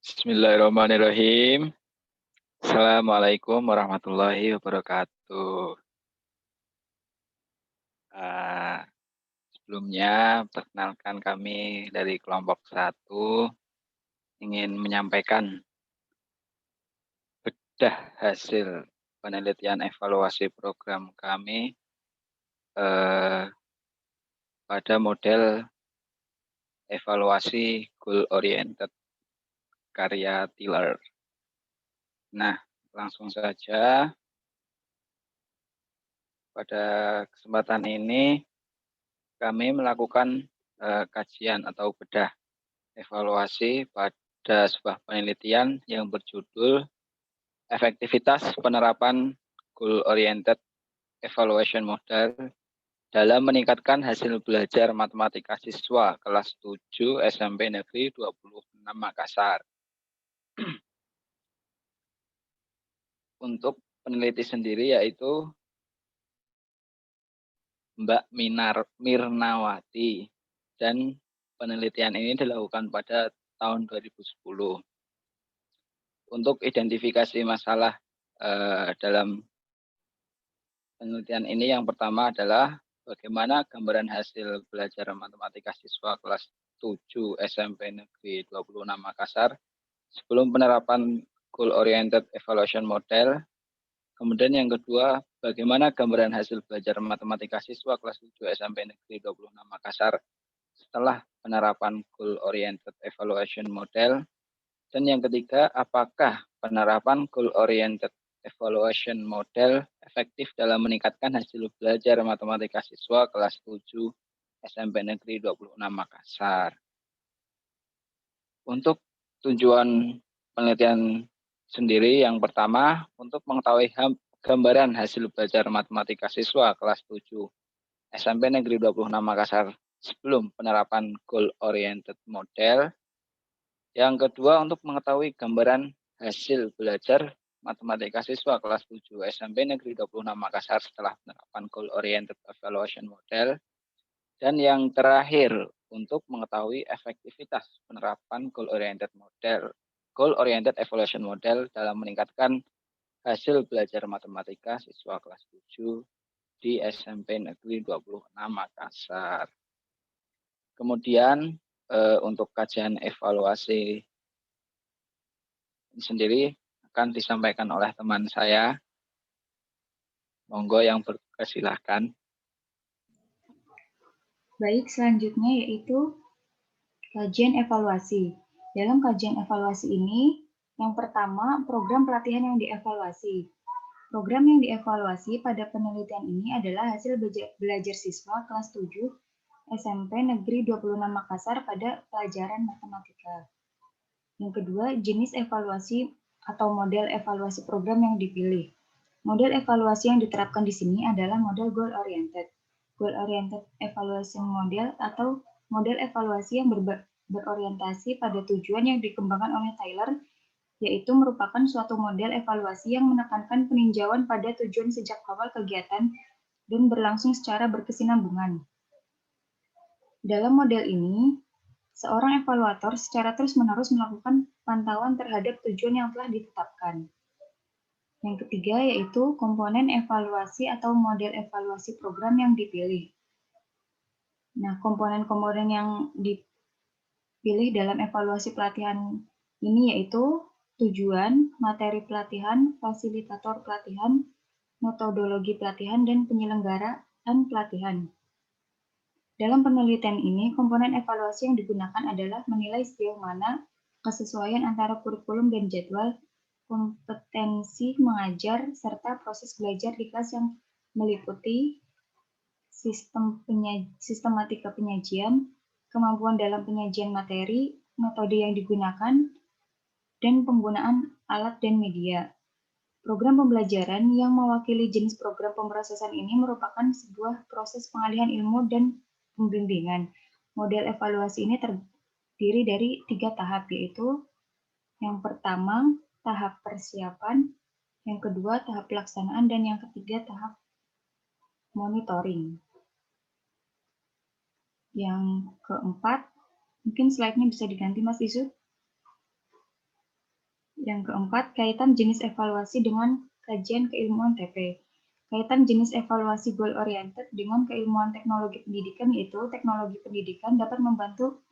Bismillahirrahmanirrahim. Assalamualaikum warahmatullahi wabarakatuh. Sebelumnya, perkenalkan kami dari kelompok 1 ingin menyampaikan bedah hasil penelitian evaluasi program kami pada model evaluasi goal oriented karya Tiller. Nah, langsung saja pada kesempatan ini kami melakukan kajian atau bedah evaluasi pada sebuah penelitian yang berjudul efektivitas penerapan goal oriented evaluation model dalam meningkatkan hasil belajar matematika siswa kelas 7 SMP Negeri 26 Makassar. Untuk peneliti sendiri yaitu Mbak Mirnawati, dan penelitian ini dilakukan pada tahun 2010. Untuk identifikasi masalah dalam penelitian ini, yang pertama adalah bagaimana gambaran hasil belajar matematika siswa kelas 7 SMP Negeri 26 Makassar sebelum penerapan Goal Oriented Evaluation Model. Kemudian yang kedua, bagaimana gambaran hasil belajar matematika siswa kelas 7 SMP Negeri 26 Makassar setelah penerapan Goal Oriented Evaluation Model. Dan yang ketiga, apakah penerapan Goal Oriented Evaluation Model efektif dalam meningkatkan hasil belajar matematika siswa kelas 7 SMP Negeri 26 Makassar. Untuk tujuan penelitian sendiri, yang pertama, untuk mengetahui gambaran hasil belajar matematika siswa kelas 7 SMP Negeri 26 Makassar sebelum penerapan Goal Oriented Model. Yang kedua, untuk mengetahui gambaran hasil belajar matematika siswa kelas 7 SMP Negeri 26 Makassar setelah penerapan Goal Oriented Evaluation Model. Dan yang terakhir, untuk mengetahui efektivitas penerapan Goal Oriented Evaluation Model dalam meningkatkan hasil belajar matematika siswa kelas 7 di SMP Negeri 26 Makassar. Kemudian untuk kajian evaluasi ini sendiri akan disampaikan oleh teman saya. Monggo yang berkenan, silahkan. Baik, selanjutnya yaitu kajian evaluasi. Dalam kajian evaluasi ini, yang pertama, program pelatihan yang dievaluasi. Program yang dievaluasi pada penelitian ini adalah hasil belajar siswa kelas 7 SMP Negeri 26 Makassar pada pelajaran matematika. Yang kedua, jenis evaluasi atau model evaluasi program yang dipilih. Model evaluasi yang diterapkan di sini adalah model goal oriented. Goal oriented evaluation model atau model evaluasi yang berorientasi pada tujuan yang dikembangkan oleh Tyler, yaitu merupakan suatu model evaluasi yang menekankan peninjauan pada tujuan sejak awal kegiatan dan berlangsung secara berkesinambungan. Dalam model ini, seorang evaluator secara terus-menerus melakukan pantauan terhadap tujuan yang telah ditetapkan. Yang ketiga yaitu komponen evaluasi atau model evaluasi program yang dipilih. Nah, komponen-komponen yang dipilih dalam evaluasi pelatihan ini yaitu tujuan, materi pelatihan, fasilitator pelatihan, metodologi pelatihan, dan penyelenggaraan pelatihan. Dalam penelitian ini, komponen evaluasi yang digunakan adalah menilai sejauh mana kesesuaian antara kurikulum dan jadwal, kompetensi mengajar, serta proses belajar di kelas yang meliputi sistematika penyajian, kemampuan dalam penyajian materi, metode yang digunakan, dan penggunaan alat dan media. Program pembelajaran yang mewakili jenis program pemrosesan ini merupakan sebuah proses pengalihan ilmu dan pembimbingan. Model evaluasi ini terdiri dari 3 tahap, yaitu yang pertama, tahap persiapan, yang kedua, tahap pelaksanaan, dan yang ketiga, tahap monitoring. Yang keempat, mungkin slide-nya bisa diganti, Mas Isu. Yang keempat, kaitan jenis evaluasi dengan kajian keilmuan TP. Kaitan jenis evaluasi goal-oriented dengan keilmuan teknologi pendidikan, yaitu teknologi pendidikan dapat membantu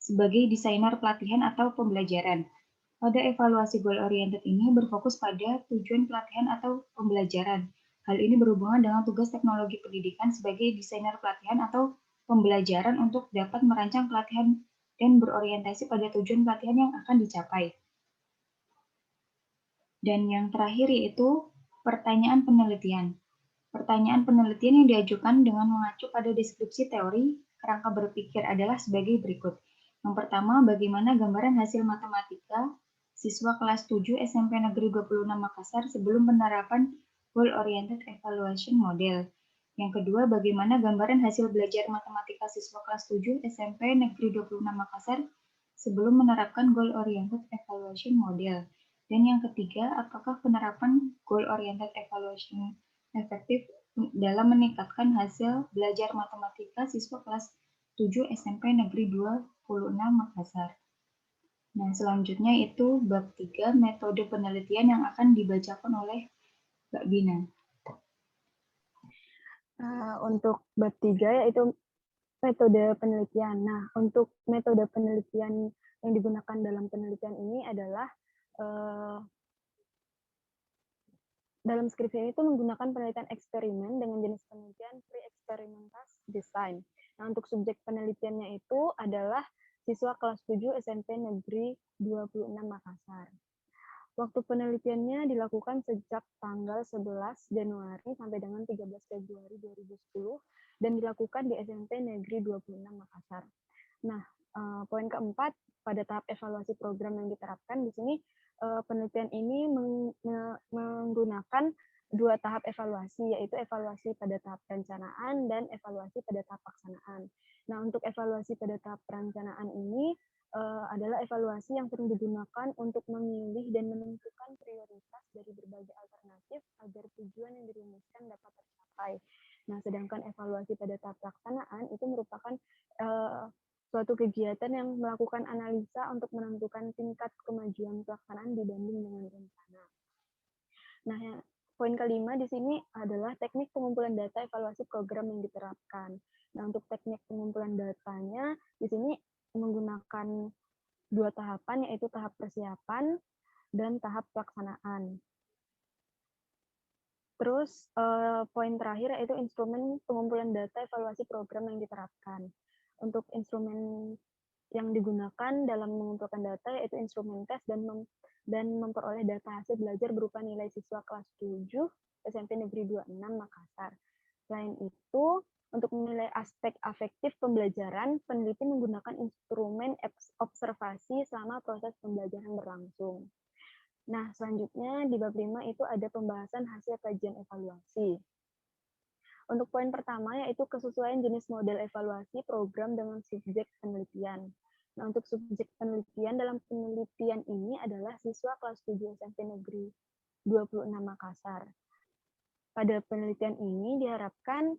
sebagai desainer pelatihan atau pembelajaran. Pada evaluasi goal-oriented ini berfokus pada tujuan pelatihan atau pembelajaran. Hal ini berhubungan dengan tugas teknologi pendidikan sebagai desainer pelatihan atau pembelajaran untuk dapat merancang pelatihan dan berorientasi pada tujuan pelatihan yang akan dicapai. Dan yang terakhir yaitu pertanyaan penelitian. Pertanyaan penelitian yang diajukan dengan mengacu pada deskripsi teori kerangka berpikir adalah sebagai berikut. Yang pertama, bagaimana gambaran hasil matematika siswa kelas 7 SMP Negeri 26 Makassar sebelum penerapan Goal Oriented Evaluation Model. Yang kedua, bagaimana gambaran hasil belajar matematika siswa kelas 7 SMP Negeri 26 Makassar sebelum menerapkan Goal Oriented Evaluation Model. Dan yang ketiga, apakah penerapan Goal Oriented Evaluation efektif dalam meningkatkan hasil belajar matematika siswa kelas 7 SMP Negeri 26 Makassar. Nah, selanjutnya itu bab 3, metode penelitian yang akan dibacakan oleh Mbak Bina. Untuk bab 3 yaitu metode penelitian. Nah, untuk metode penelitian yang digunakan dalam penelitian ini adalah dalam skripsi ini menggunakan penelitian eksperimen dengan jenis penelitian pre-experimental design. Nah, untuk subjek penelitiannya itu adalah siswa kelas 7 SMP Negeri 26 Makassar. Waktu penelitiannya dilakukan sejak tanggal 11 Januari sampai dengan 13 Februari 2010 dan dilakukan di SMP Negeri 26 Makassar. Nah, poin keempat, pada tahap evaluasi program yang diterapkan di sini penelitian ini menggunakan 2 tahap evaluasi, yaitu evaluasi pada tahap perencanaan dan evaluasi pada tahap pelaksanaan. Nah, untuk evaluasi pada tahap perencanaan ini adalah evaluasi yang sering digunakan untuk memilih dan menentukan prioritas dari berbagai alternatif agar tujuan yang dirumuskan dapat tercapai. Nah, sedangkan evaluasi pada tahap pelaksanaan itu merupakan suatu kegiatan yang melakukan analisa untuk menentukan tingkat kemajuan pelaksanaan dibanding dengan rencana. Nah, poin kelima di sini adalah teknik pengumpulan data evaluasi program yang diterapkan. Nah, untuk teknik pengumpulan datanya di sini menggunakan 2 tahapan, yaitu tahap persiapan dan tahap pelaksanaan. Terus poin terakhir yaitu instrumen pengumpulan data evaluasi program yang diterapkan. Untuk instrumen yang digunakan dalam mengumpulkan data yaitu instrumen tes dan memperoleh data hasil belajar berupa nilai siswa kelas 7 SMP Negeri 26 Makassar. Selain itu, untuk menilai aspek afektif pembelajaran, peneliti menggunakan instrumen observasi selama proses pembelajaran berlangsung. Nah, selanjutnya di bab 5 itu ada pembahasan hasil kajian evaluasi. Untuk poin pertama yaitu kesesuaian jenis model evaluasi program dengan subjek penelitian. Nah, untuk subjek penelitian dalam penelitian ini adalah siswa kelas 7 SMP Negeri 26 Makassar. Pada penelitian ini diharapkan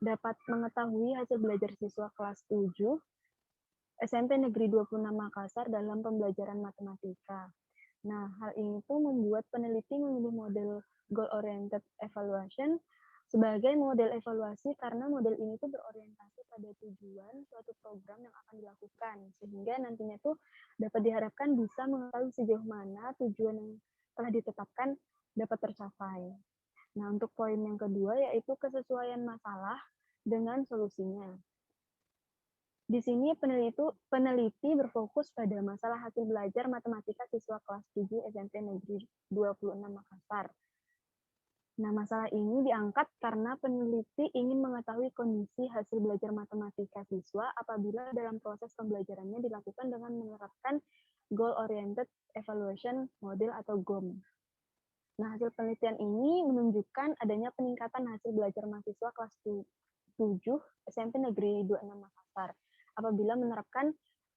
dapat mengetahui hasil belajar siswa kelas 7 SMP Negeri 26 Makassar dalam pembelajaran matematika. Nah, hal ini tuh membuat peneliti memilih model goal-oriented evaluation sebagai model evaluasi karena model ini tuh berorientasi pada tujuan suatu program yang akan dilakukan, sehingga nantinya tuh dapat diharapkan bisa mengetahui sejauh mana tujuan yang telah ditetapkan dapat tercapai. Nah, untuk poin yang kedua yaitu kesesuaian masalah dengan solusinya. Di sini peneliti berfokus pada masalah hasil belajar matematika siswa kelas 7 SMP Negeri 26 Makassar. Nah, masalah ini diangkat karena peneliti ingin mengetahui kondisi hasil belajar matematika siswa apabila dalam proses pembelajarannya dilakukan dengan menerapkan Goal Oriented Evaluation Model atau GOM. Nah, hasil penelitian ini menunjukkan adanya peningkatan hasil belajar mahasiswa kelas 7 SMP Negeri 26 Makassar apabila menerapkan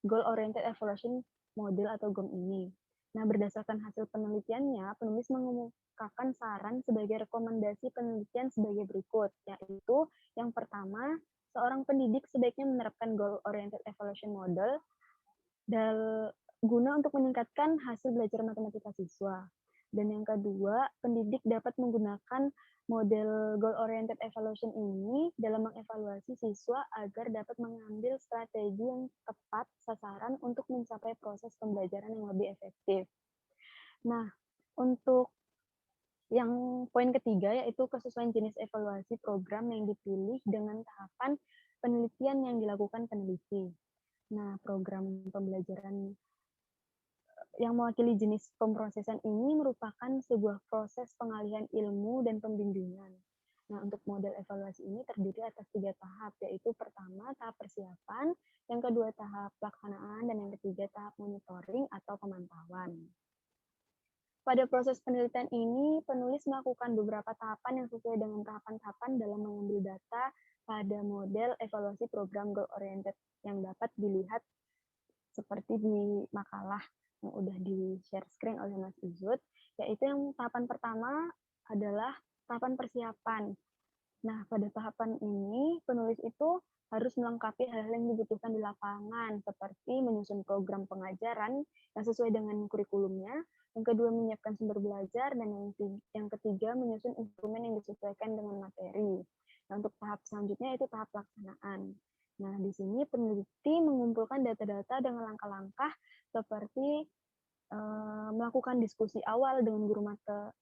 Goal Oriented Evaluation Model atau GOM ini. Nah, berdasarkan hasil penelitiannya, penulis mengemukakan saran sebagai rekomendasi penelitian sebagai berikut, yaitu yang pertama, seorang pendidik sebaiknya menerapkan Goal Oriented Evaluation Model guna untuk meningkatkan hasil belajar matematika siswa. Dan yang kedua, pendidik dapat menggunakan model goal-oriented evaluation ini dalam mengevaluasi siswa agar dapat mengambil strategi yang tepat sasaran untuk mencapai proses pembelajaran yang lebih efektif. Nah, untuk yang poin ketiga yaitu kesesuaian jenis evaluasi program yang dipilih dengan tahapan penelitian yang dilakukan peneliti. Nah, program pembelajaran yang mewakili jenis pemrosesan ini merupakan sebuah proses pengalihan ilmu dan pembimbingan. Nah, untuk model evaluasi ini terdiri atas 3 tahap, yaitu pertama tahap persiapan, yang kedua tahap pelaksanaan, dan yang ketiga tahap monitoring atau pemantauan. Pada proses penelitian ini, penulis melakukan beberapa tahapan yang sesuai dengan tahapan-tahapan dalam mengambil data pada model evaluasi program goal-oriented yang dapat dilihat seperti di makalah yang udah di-share screen oleh Mas Izut, yaitu yang tahapan pertama adalah tahapan persiapan. Nah, pada tahapan ini, penulis itu harus melengkapi hal-hal yang dibutuhkan di lapangan, seperti menyusun program pengajaran yang sesuai dengan kurikulumnya, yang kedua menyiapkan sumber belajar, dan yang ketiga menyusun instrumen yang disesuaikan dengan materi. Nah, untuk tahap selanjutnya itu tahap pelaksanaan. Nah, di sini peneliti mengumpulkan data-data dengan langkah-langkah seperti melakukan diskusi awal dengan guru mata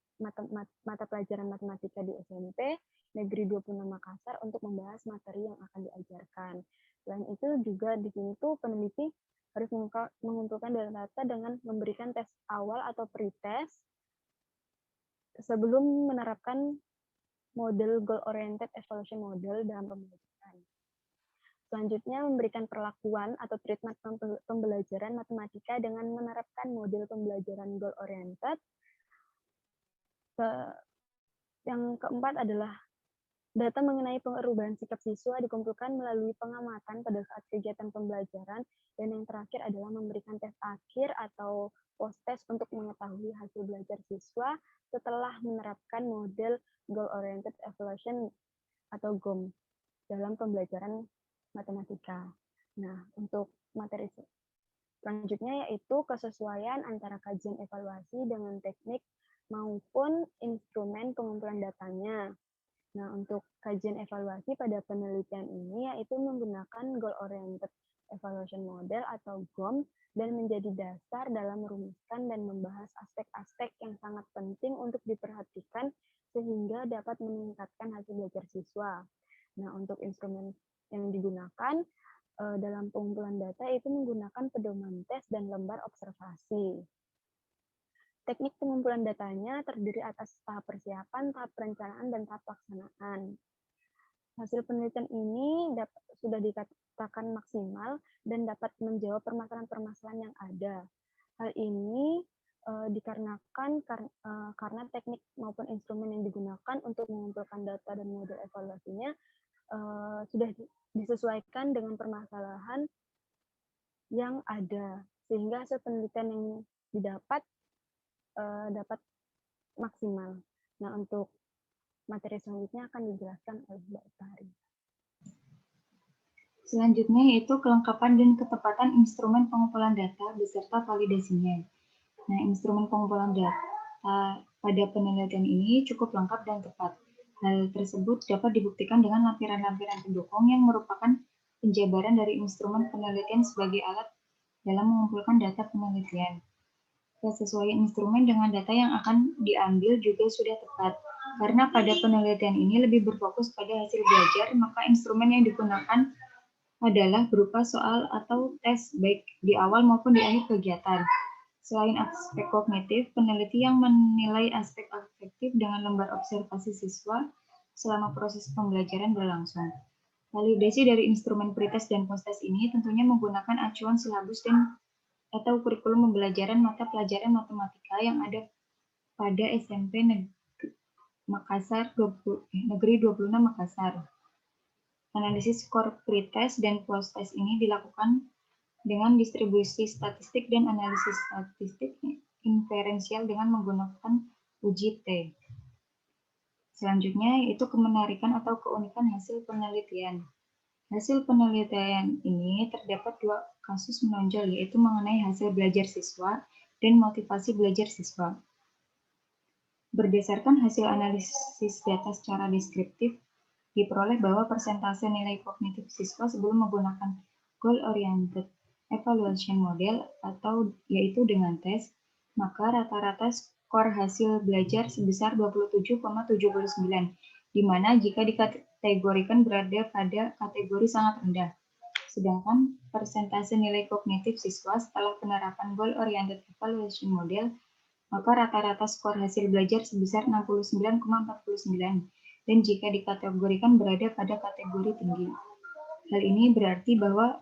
pelajaran matematika di SMP Negeri 26 Makassar untuk membahas materi yang akan diajarkan. Selain itu juga di sini tuh peneliti harus mengumpulkan data dengan memberikan tes awal atau pretest sebelum menerapkan model goal-oriented evaluation model dalam pembelajaran. Selanjutnya, memberikan perlakuan atau treatment pembelajaran matematika dengan menerapkan model pembelajaran goal-oriented. Yang keempat adalah data mengenai perubahan sikap siswa dikumpulkan melalui pengamatan pada saat kegiatan pembelajaran. Dan yang terakhir adalah memberikan tes akhir atau post-test untuk mengetahui hasil belajar siswa setelah menerapkan model goal-oriented evaluation atau GOM dalam pembelajaran matematika. Nah, untuk materi selanjutnya yaitu kesesuaian antara kajian evaluasi dengan teknik maupun instrumen pengumpulan datanya. Nah, untuk kajian evaluasi pada penelitian ini yaitu menggunakan goal-oriented evaluation model atau GOM dan menjadi dasar dalam merumuskan dan membahas aspek-aspek yang sangat penting untuk diperhatikan sehingga dapat meningkatkan hasil belajar siswa. Nah, untuk instrumen yang digunakan dalam pengumpulan data itu menggunakan pedoman tes dan lembar observasi. Teknik pengumpulan datanya terdiri atas tahap persiapan, tahap perencanaan, dan tahap pelaksanaan. Hasil penelitian ini sudah dikatakan maksimal dan dapat menjawab permasalahan-permasalahan yang ada. Hal ini dikarenakan karena teknik maupun instrumen yang digunakan untuk mengumpulkan data dan model evaluasinya sudah disesuaikan dengan permasalahan yang ada, sehingga hasil penelitian yang didapat dapat maksimal. Nah, untuk materi selanjutnya akan dijelaskan oleh Mbak Utari. Selanjutnya yaitu kelengkapan dan ketepatan instrumen pengumpulan data beserta validasinya. Nah, instrumen pengumpulan data pada penelitian ini cukup lengkap dan tepat. Hal tersebut dapat dibuktikan dengan lampiran-lampiran pendukung yang merupakan penjabaran dari instrumen penelitian sebagai alat dalam mengumpulkan data penelitian. Kesesuaian instrumen dengan data yang akan diambil juga sudah tepat. Karena pada penelitian ini lebih berfokus pada hasil belajar, maka instrumen yang digunakan adalah berupa soal atau tes baik di awal maupun di akhir kegiatan. Selain aspek kognitif, peneliti yang menilai aspek afektif dengan lembar observasi siswa selama proses pembelajaran berlangsung. Validasi dari instrumen pretest dan post-test ini tentunya menggunakan acuan silabus dan atau kurikulum pembelajaran mata pelajaran matematika yang ada pada SMP Negeri 26 Makassar. Analisis skor pretest dan post-test ini dilakukan dengan distribusi statistik dan analisis statistik inferensial dengan menggunakan uji T. Selanjutnya yaitu kemenarikan atau keunikan hasil penelitian. Hasil penelitian ini terdapat 2 kasus menonjol, yaitu mengenai hasil belajar siswa dan motivasi belajar siswa. Berdasarkan hasil analisis data secara deskriptif, diperoleh bahwa persentase nilai kognitif siswa sebelum menggunakan goal-oriented evaluation model atau yaitu dengan tes, maka rata-rata skor hasil belajar sebesar 27,79, di mana jika dikategorikan berada pada kategori sangat rendah. Sedangkan persentase nilai kognitif siswa setelah penerapan goal-oriented evaluation model, maka rata-rata skor hasil belajar sebesar 69,49 dan jika dikategorikan berada pada kategori tinggi. Hal ini berarti bahwa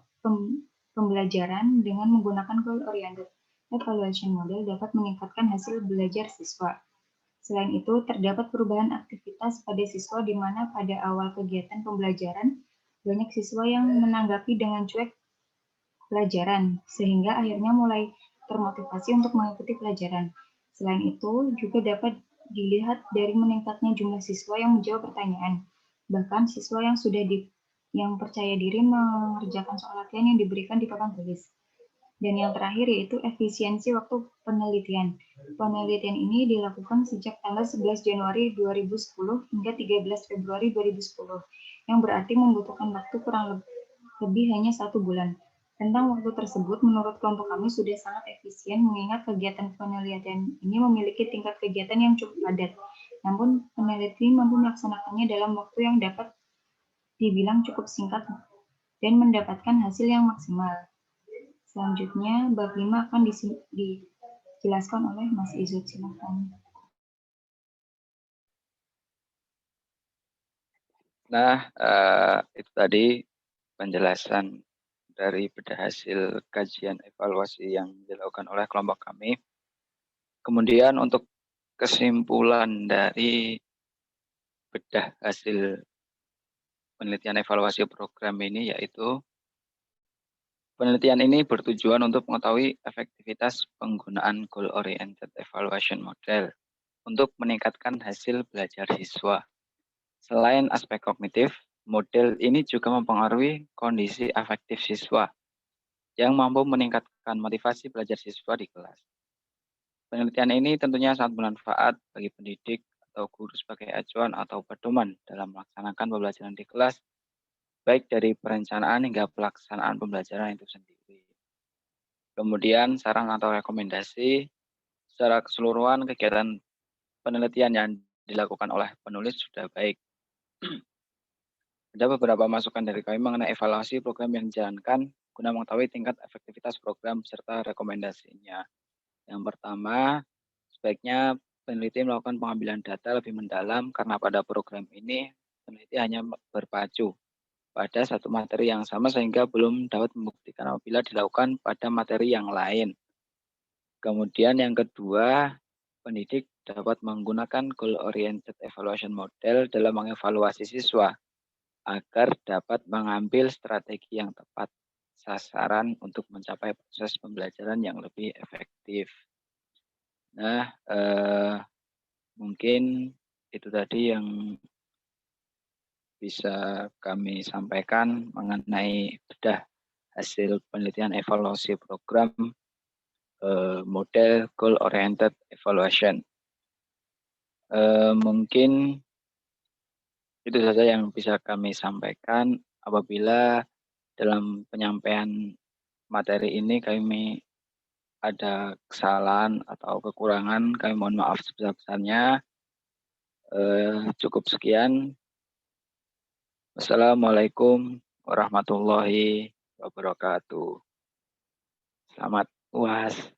pembelajaran dengan menggunakan goal-oriented evaluation model dapat meningkatkan hasil belajar siswa. Selain itu, terdapat perubahan aktivitas pada siswa di mana pada awal kegiatan pembelajaran, banyak siswa yang menanggapi dengan cuek pelajaran, sehingga akhirnya mulai termotivasi untuk mengikuti pelajaran. Selain itu, juga dapat dilihat dari meningkatnya jumlah siswa yang menjawab pertanyaan. Bahkan siswa yang yang percaya diri mengerjakan soal latihan yang diberikan di papan tulis. Dan yang terakhir yaitu efisiensi waktu penelitian. Penelitian ini dilakukan sejak tanggal 11 Januari 2010 hingga 13 Februari 2010, yang berarti membutuhkan waktu kurang lebih hanya 1 bulan. Tentang waktu tersebut, menurut kelompok kami sudah sangat efisien mengingat kegiatan penelitian ini memiliki tingkat kegiatan yang cukup padat. Namun, peneliti mampu melaksanakannya dalam waktu yang dapat dibilang cukup singkat dan mendapatkan hasil yang maksimal. Selanjutnya, bab 5 akan dijelaskan oleh Mas Izut. Silakan. Nah, itu tadi penjelasan dari bedah hasil kajian evaluasi yang dilakukan oleh kelompok kami. Kemudian untuk kesimpulan dari bedah hasil penelitian evaluasi program ini yaitu penelitian ini bertujuan untuk mengetahui efektivitas penggunaan goal-oriented evaluation model untuk meningkatkan hasil belajar siswa. Selain aspek kognitif, model ini juga mempengaruhi kondisi afektif siswa yang mampu meningkatkan motivasi belajar siswa di kelas. Penelitian ini tentunya sangat bermanfaat bagi pendidik atau guru sebagai acuan atau pedoman dalam melaksanakan pembelajaran di kelas, baik dari perencanaan hingga pelaksanaan pembelajaran itu sendiri. Kemudian saran atau rekomendasi, secara keseluruhan kegiatan penelitian yang dilakukan oleh penulis sudah baik. Ada beberapa masukan dari kami mengenai evaluasi program yang dijalankan guna mengetahui tingkat efektivitas program serta rekomendasinya. Yang pertama, sebaiknya peneliti melakukan pengambilan data lebih mendalam karena pada program ini peneliti hanya berpacu pada satu materi yang sama sehingga belum dapat membuktikan apabila dilakukan pada materi yang lain. Kemudian yang kedua, pendidik dapat menggunakan goal-oriented evaluation model dalam mengevaluasi siswa agar dapat mengambil strategi yang tepat sasaran untuk mencapai proses pembelajaran yang lebih efektif. Nah, mungkin itu tadi yang bisa kami sampaikan mengenai bedah hasil penelitian evaluasi program model goal-oriented evaluation. Mungkin itu saja yang bisa kami sampaikan. Apabila dalam penyampaian materi ini kami ada kesalahan atau kekurangan, kami mohon maaf sebesar-besarnya. Cukup sekian. Wassalamualaikum warahmatullahi wabarakatuh. Selamat UAS.